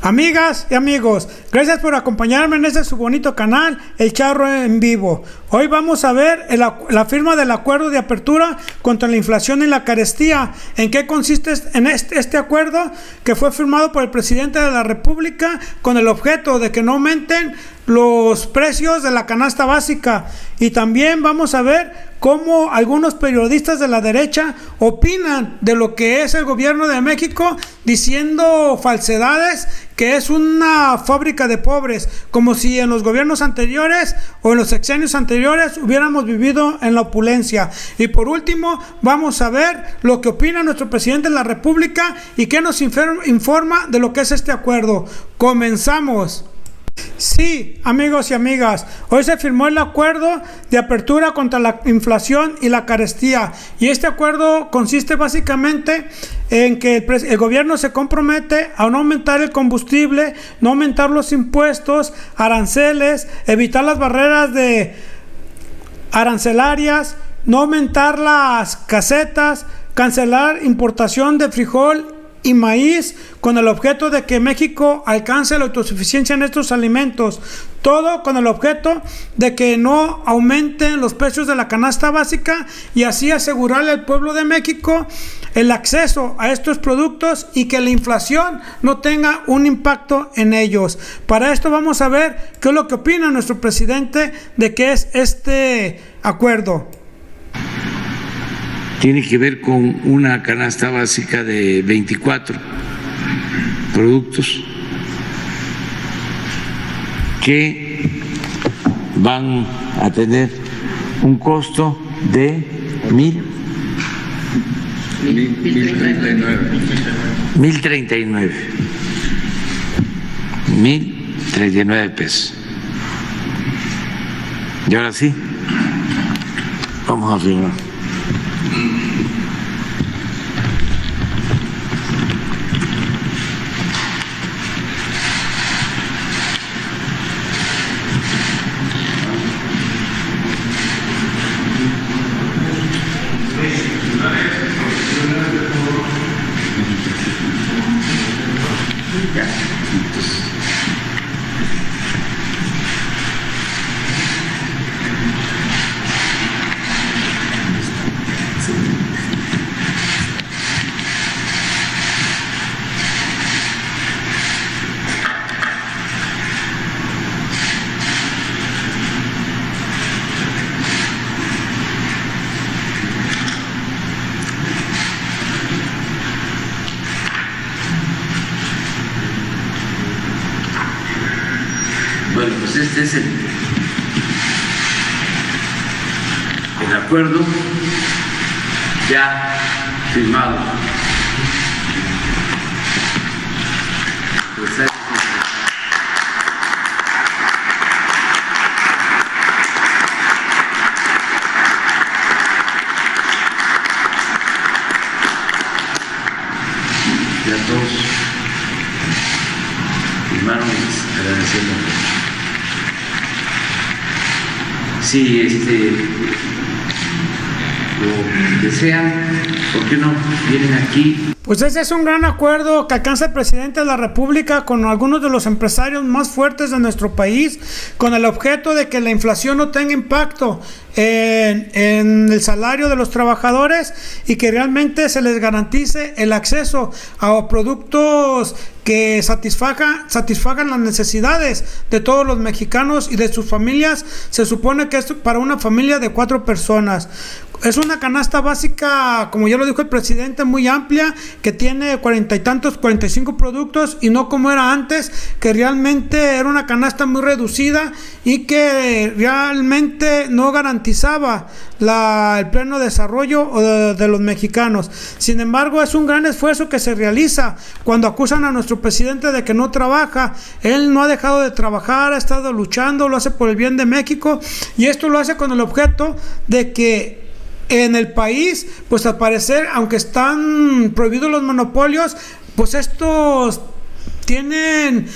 Amigas y amigos, gracias por acompañarme en este su bonito canal, El Charro en Vivo. Hoy vamos a ver la firma del acuerdo de apertura contra la inflación y la carestía. ¿En qué consiste este acuerdo que fue firmado por el presidente de la República con el objeto de que no aumenten los precios de la canasta básica? Y también vamos a ver cómo algunos periodistas de la derecha opinan de lo que es el gobierno de México, diciendo falsedades, que es una fábrica de pobres, como si en los gobiernos anteriores o en los sexenios anteriores hubiéramos vivido en la opulencia. Y por último, vamos a ver lo que opina nuestro presidente de la República y qué nos informa de lo que es este acuerdo. ¡Comenzamos! Sí, amigos y amigas, hoy se firmó el acuerdo de apertura contra la inflación y la carestía, y este acuerdo consiste básicamente en que el gobierno se compromete a no aumentar el combustible, no aumentar los impuestos, aranceles, evitar las barreras arancelarias, no aumentar las casetas, cancelar importación de frijol y maíz, con el objeto de que México alcance la autosuficiencia en estos alimentos, todo con el objeto de que no aumenten los precios de la canasta básica y así asegurarle al pueblo de México el acceso a estos productos y que la inflación no tenga un impacto en ellos. Para esto vamos a ver qué es lo que opina nuestro presidente de qué es este acuerdo. Tiene que ver con una canasta básica de 24 productos que van a tener un costo de 1,039 pesos. Y ahora sí, vamos a firmar. Bueno, pues este es el acuerdo ya firmado. Pues ya todos firmaron, agradeciendo. Si lo desean, ¿por qué no vienen aquí? Pues ese es un gran acuerdo que alcanza el presidente de la República con algunos de los empresarios más fuertes de nuestro país, con el objeto de que la inflación no tenga impacto en el salario de los trabajadores y que realmente se les garantice el acceso a productos que satisfagan las necesidades de todos los mexicanos y de sus familias. Se supone que es para una familia de 4 personas. Es una canasta básica, como ya lo dijo el presidente, muy amplia, que tiene 45 productos y no como era antes, que realmente era una canasta muy reducida y que realmente no garantizaba el pleno desarrollo de los mexicanos. Sin embargo, es un gran esfuerzo que se realiza cuando acusan a nuestro presidente de que no trabaja. Él no ha dejado de trabajar, ha estado luchando, lo hace por el bien de México, y esto lo hace con el objeto de que en el país, pues al parecer, aunque están prohibidos los monopolios, pues estos tienen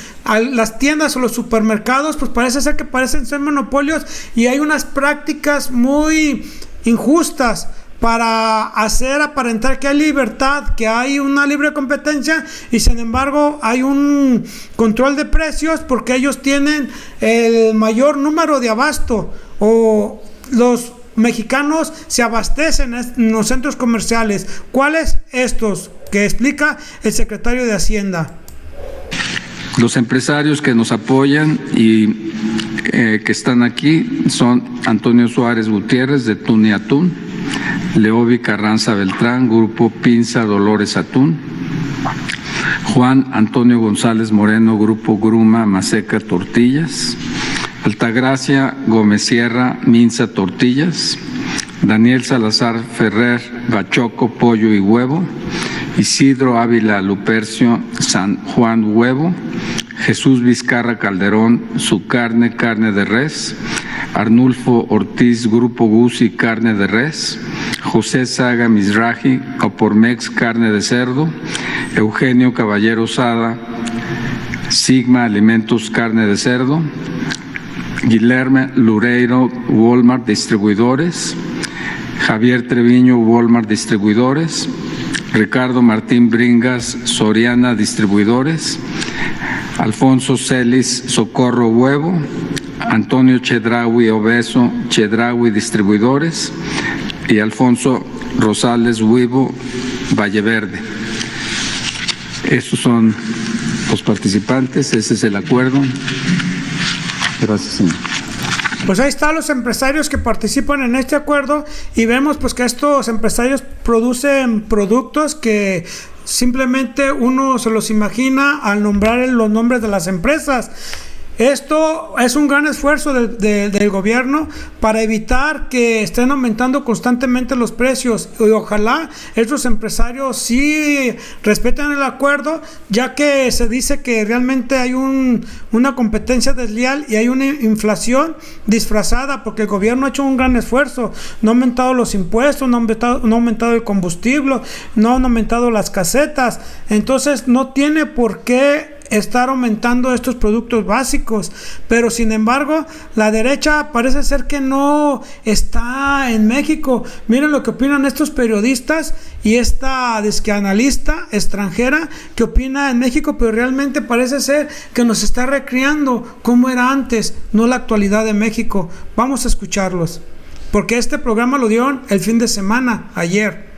las tiendas o los supermercados, pues parece ser que parecen ser monopolios y hay unas prácticas muy injustas para hacer aparentar que hay libertad, que hay una libre competencia, y sin embargo hay un control de precios porque ellos tienen el mayor número de abasto, o los mexicanos se abastecen en los centros comerciales. ¿Cuáles estos? Que explica el secretario de Hacienda. Los empresarios que nos apoyan y que están aquí son Antonio Suárez Gutiérrez de Tun y Atún, Leobi Carranza Beltrán, Grupo Pinza Dolores Atún, Juan Antonio González Moreno, Grupo Gruma Maseca Tortillas, Altagracia Gómez Sierra Minza Tortillas, Daniel Salazar Ferrer Bachoco Pollo y Huevo, Isidro Ávila Lupercio San Juan Huevo, Jesús Vizcarra Calderón Su Carne de Res, Arnulfo Ortiz Grupo Gusi Carne de Res, José Saga Mizrahi Opormex Carne de Cerdo, Eugenio Caballero Sada Sigma Alimentos Carne de Cerdo, Guilherme Lureiro Walmart Distribuidores, Javier Treviño Walmart Distribuidores, Ricardo Martín Bringas Soriana Distribuidores, Alfonso Celis Socorro Huevo, Antonio Chedraui Obeso Chedraui Distribuidores y Alfonso Rosales Huevo Valleverde. Estos son los participantes, ese es el acuerdo. Gracias, señor. Pues ahí están los empresarios que participan en este acuerdo, y vemos pues que estos empresarios producen productos que simplemente uno se los imagina al nombrar los nombres de las empresas. Esto es un gran esfuerzo del gobierno para evitar que estén aumentando constantemente los precios, y ojalá estos empresarios sí respeten el acuerdo, ya que se dice que realmente hay una competencia desleal y hay una inflación disfrazada, porque el gobierno ha hecho un gran esfuerzo, no ha aumentado los impuestos, no ha aumentado el combustible, no han aumentado las casetas, entonces no tiene por qué estar aumentando estos productos básicos, pero sin embargo la derecha parece ser que no está en México. Miren lo que opinan estos periodistas y esta analista extranjera que opina en México, pero realmente parece ser que nos está recreando cómo era antes, no la actualidad de México. Vamos a escucharlos, porque este programa lo dieron el fin de semana, ayer.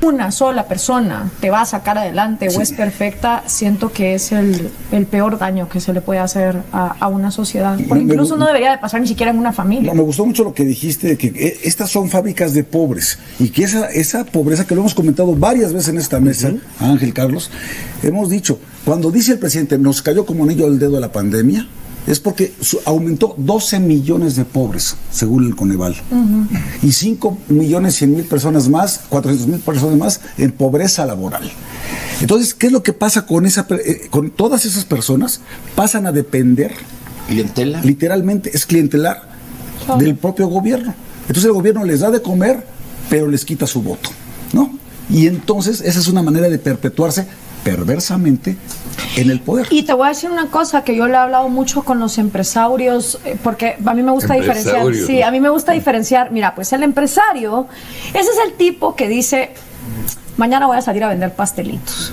Una sola persona te va a sacar adelante o es perfecta, siento que es el peor daño que se le puede hacer a una sociedad, porque incluso no debería de pasar ni siquiera en una familia. Me gustó mucho lo que dijiste, de que estas son fábricas de pobres, y que esa pobreza, que lo hemos comentado varias veces en esta mesa, Ángel, Carlos, hemos dicho, cuando dice el presidente, nos cayó como anillo al dedo la pandemia, es porque aumentó 12 millones de pobres, según el Coneval, y 5.100.000 personas más, 400.000 personas más en pobreza laboral. Entonces, ¿qué es lo que pasa con todas esas personas? Pasan a depender, ¿clientela? Literalmente, es clientelar del propio gobierno. Entonces el gobierno les da de comer, pero les quita su voto, ¿no? Y entonces esa es una manera de perpetuarse perversamente en el poder. Y te voy a decir una cosa que yo le he hablado mucho con los empresarios, porque a mí me gusta diferenciar. Sí, a mí me gusta diferenciar. Mira, pues el empresario, ese es el tipo que dice, mañana voy a salir a vender pastelitos.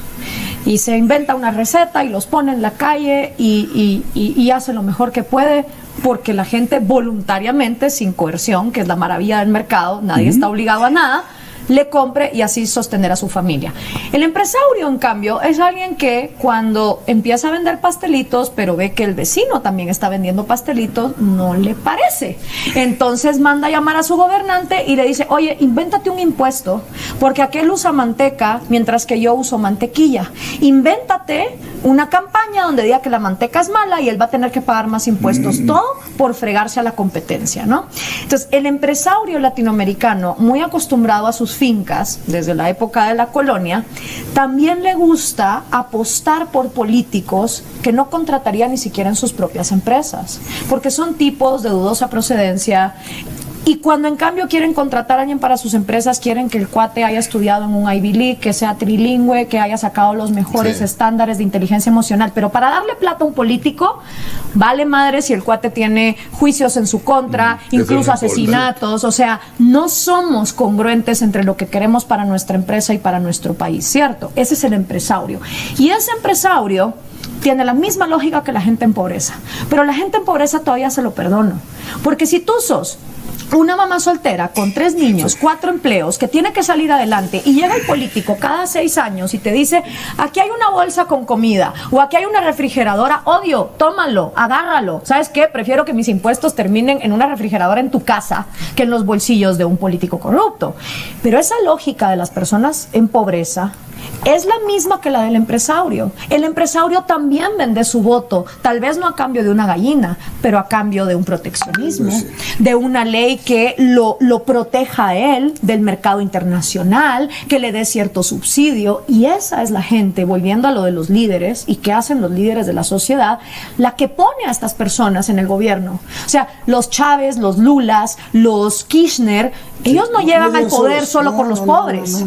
Y se inventa una receta y los pone en la calle y hace lo mejor que puede, porque la gente voluntariamente, sin coerción, que es la maravilla del mercado, nadie está obligado a nada, le compre y así sostener a su familia. El empresario, en cambio, es alguien que cuando empieza a vender pastelitos, pero ve que el vecino también está vendiendo pastelitos, no le parece. Entonces manda a llamar a su gobernante y le dice, oye, invéntate un impuesto, porque aquel usa manteca mientras que yo uso mantequilla. Invéntate una campaña donde diga que la manteca es mala y él va a tener que pagar más impuestos. Todo por fregarse a la competencia, ¿no? Entonces, el empresario latinoamericano, muy acostumbrado a sus fincas desde la época de la colonia, también le gusta apostar por políticos que no contrataría ni siquiera en sus propias empresas, porque son tipos de dudosa procedencia, Y cuando en cambio quieren contratar a alguien para sus empresas, quieren que el cuate haya estudiado en un Ivy League, que sea trilingüe, que haya sacado los mejores estándares de inteligencia emocional. Pero para darle plata a un político, vale madre si el cuate tiene juicios en su contra, incluso asesinatos. O sea, no somos congruentes entre lo que queremos para nuestra empresa y para nuestro país, ¿cierto? Ese es el empresario. Y ese empresario tiene la misma lógica que la gente en pobreza. Pero la gente en pobreza todavía se lo perdono. Porque si tú sos una mamá soltera con 3 niños, 4 empleos, que tiene que salir adelante, y llega el político cada 6 años y te dice, aquí hay una bolsa con comida, o aquí hay una refrigeradora, odio, tómalo, agárralo. ¿Sabes qué? Prefiero que mis impuestos terminen en una refrigeradora en tu casa que en los bolsillos de un político corrupto. Pero esa lógica de las personas en pobreza es la misma que la del empresario. El empresario también vende su voto, tal vez no a cambio de una gallina, pero a cambio de un proteccionismo, de una ley que lo proteja a él del mercado internacional, que le dé cierto subsidio. Y esa es la gente, volviendo a lo de los líderes y qué hacen los líderes de la sociedad, la que pone a estas personas en el gobierno. O sea, los Chávez, los Lulas, los Kirchner, ellos no llegan al poder solo por los pobres.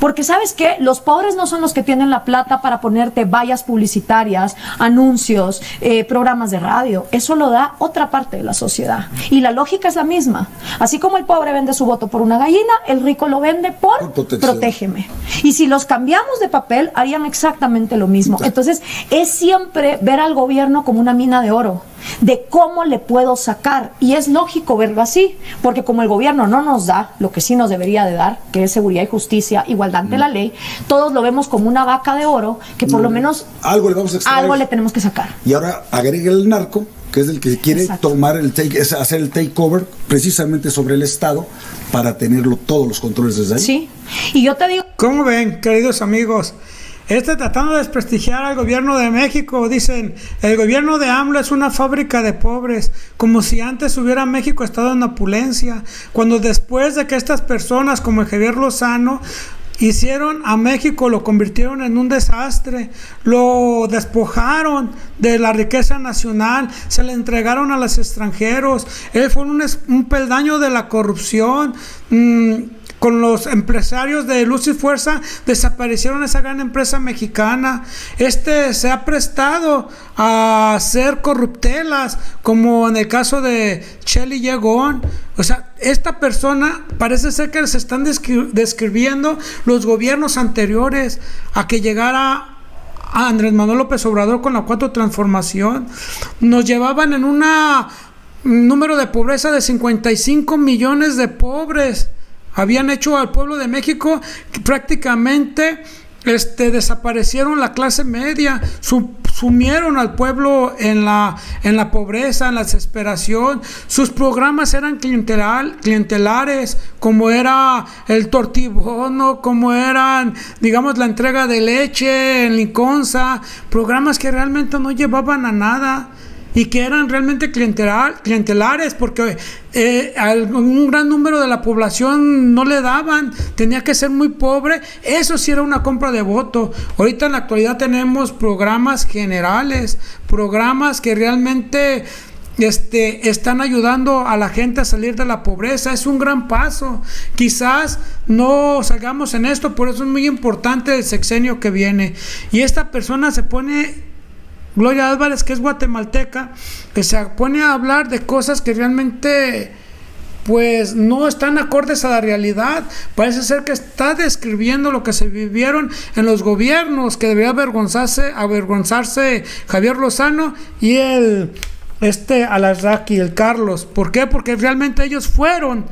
Porque ¿sabes qué? Los pobres no son los que tienen la plata para ponerte vallas publicitarias, anuncios, programas de radio. Eso lo da otra parte de la sociedad. Y la lógica es la misma. Así como el pobre vende su voto por una gallina, el rico lo vende por protégeme. Y si los cambiamos de papel, harían exactamente lo mismo. Entonces, es siempre ver al gobierno como una mina de oro, de cómo le puedo sacar. Y es lógico verlo así, porque como el gobierno no nos da lo que sí nos debería de dar, que es seguridad y justicia, igualdad ante la ley, todos lo vemos como una vaca de oro, que por lo menos algo le vamos a extraer, algo le tenemos que sacar. Y ahora agregue el narco, que es el que quiere tomar hacer el takeover precisamente sobre el Estado para tenerlo todos los controles desde ahí. Sí, y yo te digo... ¿Cómo ven, queridos amigos? Tratando de desprestigiar al gobierno de México, dicen, el gobierno de AMLO es una fábrica de pobres, como si antes hubiera México estado en opulencia, cuando después de que estas personas como el Javier Lozano hicieron a México, lo convirtieron en un desastre, lo despojaron de la riqueza nacional, se le entregaron a los extranjeros, él fue un peldaño de la corrupción. Con los empresarios de Luz y Fuerza desaparecieron esa gran empresa mexicana. Se ha prestado a hacer corruptelas, como en el caso de Shelley Yegón. O sea, esta persona parece ser que se están describiendo los gobiernos anteriores a que llegara a Andrés Manuel López Obrador con la 4 transformación. Nos llevaban en un número de pobreza de 55 millones de pobres. Habían hecho al pueblo de México que prácticamente desaparecieron la clase media, sumieron al pueblo en la pobreza, en la desesperación. Sus programas eran clientelares, como era el tortibono, como eran, digamos, la entrega de leche en Liconza, programas que realmente no llevaban a nada y que eran realmente clientelares, porque un gran número de la población no le daban, tenía que ser muy pobre. Eso sí era una compra de voto. Ahorita en la actualidad tenemos programas generales, programas que realmente están ayudando a la gente a salir de la pobreza. Es un gran paso. Quizás no salgamos en esto, por eso es muy importante el sexenio que viene. Y esta persona se pone, Gloria Álvarez, que es guatemalteca, que se pone a hablar de cosas que realmente pues no están acordes a la realidad. Parece ser que está describiendo lo que se vivieron en los gobiernos, que debería avergonzarse Javier Lozano y el Alarraqui, el Carlos. ¿Por qué? Porque realmente ellos fueron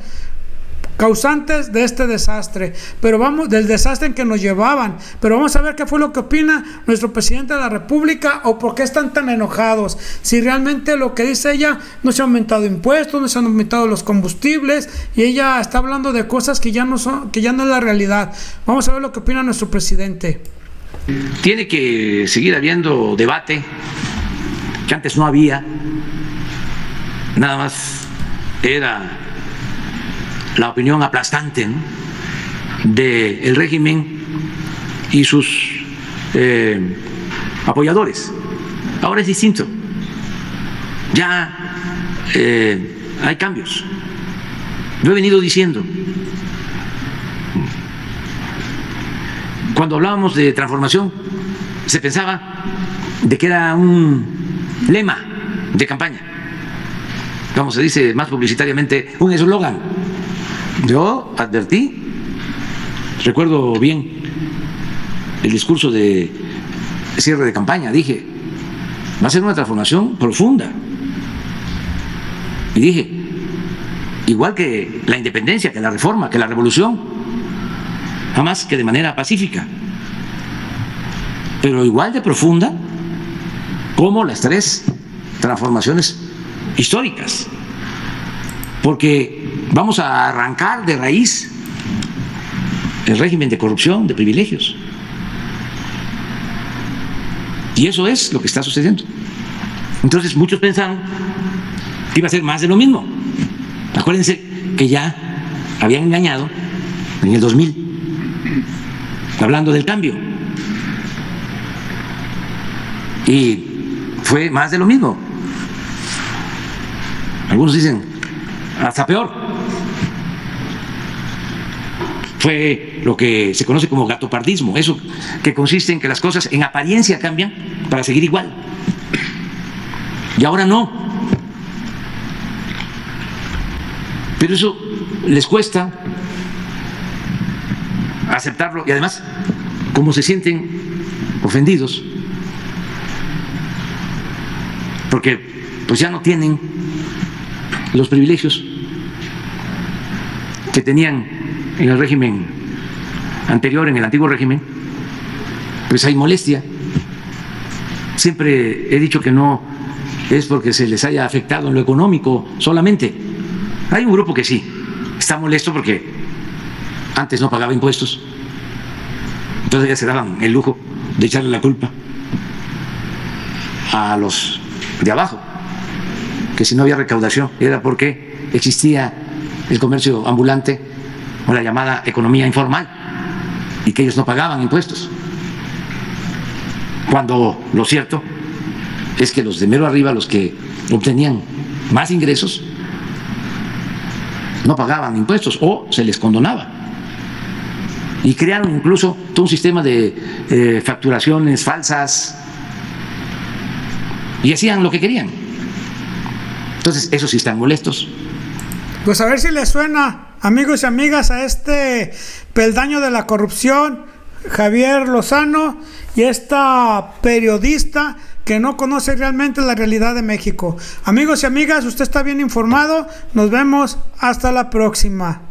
causantes de este desastre, del desastre en que nos llevaban. Pero vamos a ver qué fue lo que opina nuestro presidente de la República, o por qué están tan enojados. Si realmente lo que dice ella, no se han aumentado impuestos, no se han aumentado los combustibles, y ella está hablando de cosas que ya no es la realidad. Vamos a ver lo que opina nuestro presidente. Tiene que seguir habiendo debate, que antes no había, nada más era la opinión aplastante, ¿no?, del régimen y sus apoyadores. Ahora es distinto, ya hay cambios Lo he venido diciendo. Cuando hablábamos de transformación, se pensaba de que era un lema de campaña, como se dice más publicitariamente, un eslogan. Yo advertí, recuerdo bien el discurso de cierre de campaña, dije, va a ser una transformación profunda. Y dije, igual que la independencia, que la reforma, que la revolución, jamás que de manera pacífica, pero igual de profunda como las 3 transformaciones históricas, porque vamos a arrancar de raíz el régimen de corrupción, de privilegios. Y eso es lo que está sucediendo. Entonces muchos pensaron que iba a ser más de lo mismo. Acuérdense que ya habían engañado en el 2000, hablando del cambio. Y fue más de lo mismo. Algunos dicen, hasta peor. Fue lo que se conoce como gatopardismo, eso que consiste en que las cosas en apariencia cambian para seguir igual. Y ahora no. Pero eso les cuesta aceptarlo, y además, como se sienten ofendidos, porque pues ya no tienen los privilegios que tenían en el régimen anterior, en el antiguo régimen, pues hay molestia. Siempre he dicho que no es porque se les haya afectado en lo económico solamente. Hay un grupo que sí está molesto porque antes no pagaba impuestos, entonces ya se daban el lujo de echarle la culpa a los de abajo, que si no había recaudación era porque existía el comercio ambulante o la llamada economía informal y que ellos no pagaban impuestos, cuando lo cierto es que los de mero arriba, los que obtenían más ingresos, no pagaban impuestos o se les condonaba, y crearon incluso todo un sistema de facturaciones falsas y hacían lo que querían. Entonces esos sí están molestos. Pues a ver si les suena, amigos y amigas, a este peldaño de la corrupción, Javier Lozano, y esta periodista que no conoce realmente la realidad de México. Amigos y amigas, usted está bien informado. Nos vemos hasta la próxima.